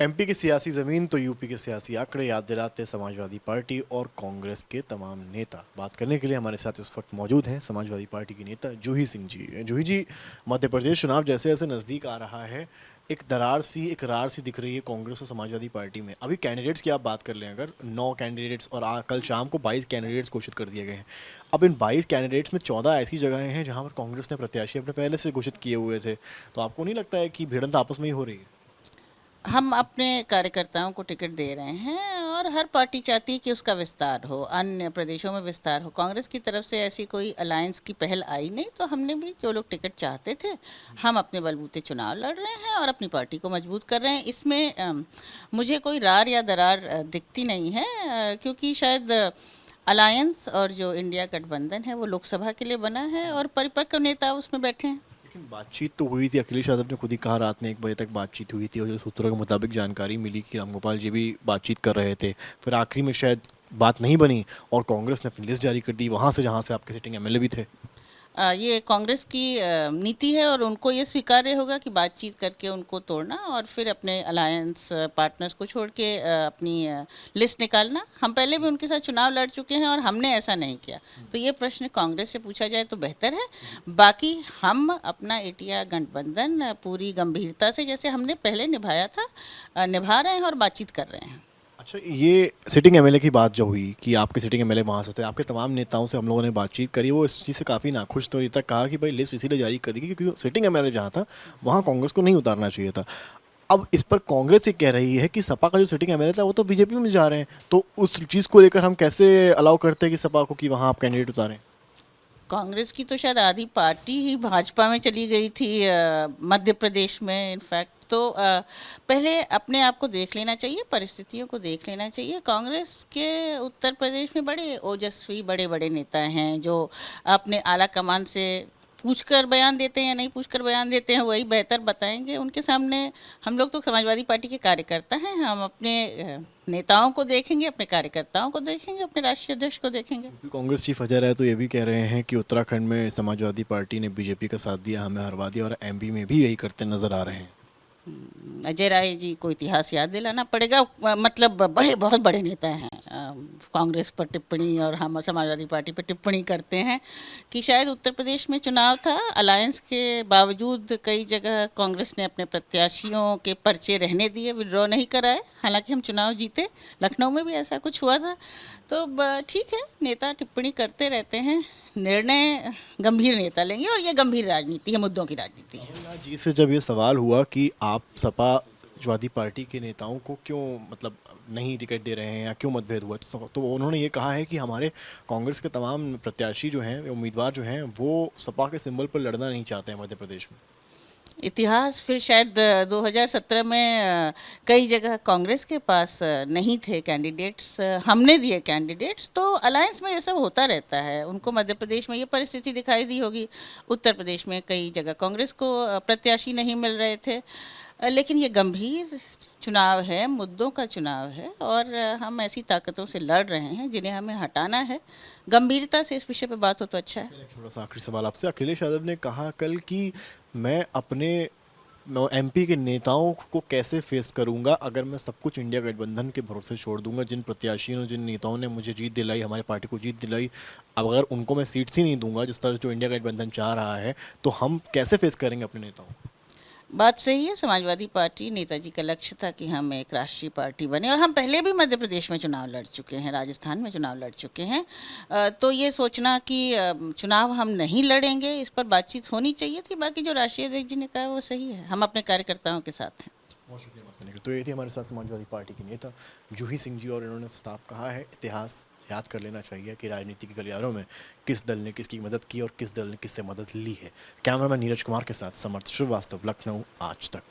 MP की सियासी ज़मीन तो यूपी के सियासी आंकड़े याद दिलाते समाजवादी पार्टी और कांग्रेस के तमाम नेता। बात करने के लिए हमारे साथ इस वक्त मौजूद हैं समाजवादी पार्टी के नेता जूही सिंह जी। जूही जी, मध्य प्रदेश चुनाव जैसे जैसे नज़दीक आ रहा है, एक दरार सी, एक रार सी दिख रही है कांग्रेस और समाजवादी पार्टी में। अभी कैंडिडेट्स की आप बात कर लें, अगर 9 कैंडिडेट्स और कल शाम को 22 कैंडिडेट्स घोषित कर दिए गए हैं। अब इन 22 कैंडिडेट्स में 14 ऐसी जगहें हैं जहां पर कांग्रेस ने प्रत्याशी अपने पहले से घोषित किए हुए थे। तो आपको नहीं लगता है कि भिड़ंत आपस में ही हो रही है? हम अपने कार्यकर्ताओं को टिकट दे रहे हैं और हर पार्टी चाहती है कि उसका विस्तार हो, अन्य प्रदेशों में विस्तार हो। कांग्रेस की तरफ से ऐसी कोई अलायंस की पहल आई नहीं, तो हमने भी जो लोग टिकट चाहते थे, हम अपने बलबूते चुनाव लड़ रहे हैं और अपनी पार्टी को मजबूत कर रहे हैं। इसमें मुझे कोई रार या दरार दिखती नहीं है, क्योंकि शायद अलायंस और जो इंडिया गठबंधन है वो लोकसभा के लिए बना है और परिपक्व नेता उसमें बैठे हैं। लेकिन बातचीत तो हुई थी, अखिलेश यादव ने खुद ही कहा रात में 1 बजे तक बातचीत हुई थी और जो सूत्रों के मुताबिक जानकारी मिली कि रामगोपाल जी भी बातचीत कर रहे थे। फिर आखिरी में शायद बात नहीं बनी और कांग्रेस ने अपनी लिस्ट जारी कर दी वहाँ से जहाँ से आपके सिटिंग एमएलए भी थे। ये कांग्रेस की नीति है और उनको ये स्वीकार्य होगा कि बातचीत करके उनको तोड़ना और फिर अपने अलायंस पार्टनर्स को छोड़ के अपनी लिस्ट निकालना। हम पहले भी उनके साथ चुनाव लड़ चुके हैं और हमने ऐसा नहीं किया। तो ये प्रश्न कांग्रेस से पूछा जाए तो बेहतर है। बाकी हम अपना एटिया गठबंधन पूरी गंभीरता से, जैसे हमने पहले निभाया था, निभा रहे हैं और बातचीत कर रहे हैं। अच्छा, ये सिटिंग एमएलए की बात जो हुई कि आपके सिटिंग एमएलए वहाँ से थे, आपके तमाम नेताओं से हम लोगों ने बातचीत करी, वो इस चीज़ से काफ़ी नाखुश थे। ये तक कहा कि भाई लिस्ट इसीलिए जारी करी क्योंकि सिटिंग एमएलए जहाँ था वहाँ कांग्रेस को नहीं उतारना चाहिए था। अब इस पर कांग्रेस ये कह रही है कि सपा का जो सिटिंग एमएलए था वो तो बीजेपी में जा रहे हैं, तो उस चीज़ को लेकर हम कैसे अलाउ करते हैं कि सपा को कि वहाँ आप कैंडिडेट उतारें? कांग्रेस की तो शायद आधी पार्टी ही भाजपा में चली गई थी, मध्य प्रदेश में इनफैक्ट। तो पहले अपने आप को देख लेना चाहिए, परिस्थितियों को देख लेना चाहिए। कांग्रेस के उत्तर प्रदेश में बड़े ओजस्वी बड़े बड़े नेता हैं जो अपने आला कमान से पूछकर बयान देते हैं या नहीं पूछकर बयान देते हैं, वही बेहतर बताएंगे। उनके सामने हम लोग तो समाजवादी पार्टी के कार्यकर्ता हैं, हम अपने नेताओं को देखेंगे, अपने कार्यकर्ताओं को देखेंगे, अपने राष्ट्रीय अध्यक्ष को देखेंगे। कांग्रेस चीफ अजय राय तो ये भी कह रहे हैं कि उत्तराखंड में समाजवादी पार्टी ने बीजेपी का साथ दिया, हमें हरवा दिया और एमपी में भी यही करते नजर आ रहे हैं। अजय राय जी को इतिहास याद दिलाना पड़ेगा। मतलब बड़े बहुत बड़े नेता हैं, कांग्रेस पर टिप्पणी और हम समाजवादी पार्टी पर टिप्पणी करते हैं कि शायद उत्तर प्रदेश में चुनाव था, अलायंस के बावजूद कई जगह कांग्रेस ने अपने प्रत्याशियों के पर्चे रहने दिए, विड्रॉ नहीं कराए, हालांकि हम चुनाव जीते। लखनऊ में भी ऐसा कुछ हुआ था। तो ठीक है, नेता टिप्पणी करते रहते हैं, निर्णय गंभीर नेता लेंगे और ये गंभीर राजनीति है, मुद्दों की राजनीति है। कमलनाथ जी से जब ये सवाल हुआ कि आप सपाजवादी पार्टी के नेताओं को क्यों मतलब नहीं टिकट दे रहे हैं या क्यों मतभेद हुआ, तो उन्होंने ये कहा है कि हमारे कांग्रेस के तमाम प्रत्याशी जो हैं, उम्मीदवार जो हैं, वो सपा के सिंबल पर लड़ना नहीं चाहते हैं मध्य प्रदेश में। इतिहास फिर शायद 2017 में कई जगह कांग्रेस के पास नहीं थे कैंडिडेट्स, हमने दिए कैंडिडेट्स। तो अलायंस में ये सब होता रहता है। उनको मध्य प्रदेश में ये परिस्थिति दिखाई दी होगी, उत्तर प्रदेश में कई जगह कांग्रेस को प्रत्याशी नहीं मिल रहे थे। लेकिन ये गंभीर चुनाव है, मुद्दों का चुनाव है और हम ऐसी ताकतों से लड़ रहे हैं जिन्हें हमें हटाना है। गंभीरता से इस विषय पे बात हो तो अच्छा है। एक छोटा सा आखिरी सवाल आपसे। अखिलेश यादव ने कहा कल कि मैं अपने एमपी के नेताओं को कैसे फेस करूंगा अगर मैं सब कुछ इंडिया गठबंधन के भरोसे छोड़ दूंगा। जिन प्रत्याशियों जिन नेताओं ने मुझे जीत दिलाई, हमारी पार्टी को जीत दिलाई, अब अगर उनको मैं सीट्स ही नहीं दूंगा जिस तरह जो इंडिया गठबंधन चाह रहा है, तो हम कैसे फेस करेंगे अपने नेताओं को? बात सही है। समाजवादी पार्टी, नेताजी का लक्ष्य था कि हम एक राष्ट्रीय पार्टी बने और हम पहले भी मध्य प्रदेश में चुनाव लड़ चुके हैं, राजस्थान में चुनाव लड़ चुके हैं। तो ये सोचना कि चुनाव हम नहीं लड़ेंगे, इस पर बातचीत होनी चाहिए थी। बाकी जो राष्ट्रीय अध्यक्ष जी ने कहा वो सही है, हम अपने कार्यकर्ताओं के साथ हैं। बहुत शुक्रिया बात करने के लिए। तो ये थी हमारे साथ समाजवादी पार्टी की नेता जूही सिंह जी और इन्होंने साफ कहा है इतिहास याद कर लेना चाहिए कि राजनीति के गलियारों में किस दल ने किसकी मदद की और किस दल ने किससे मदद ली है। कैमरामैन नीरज कुमार के साथ समर्थ श्रीवास्तव, लखनऊ, आज तक।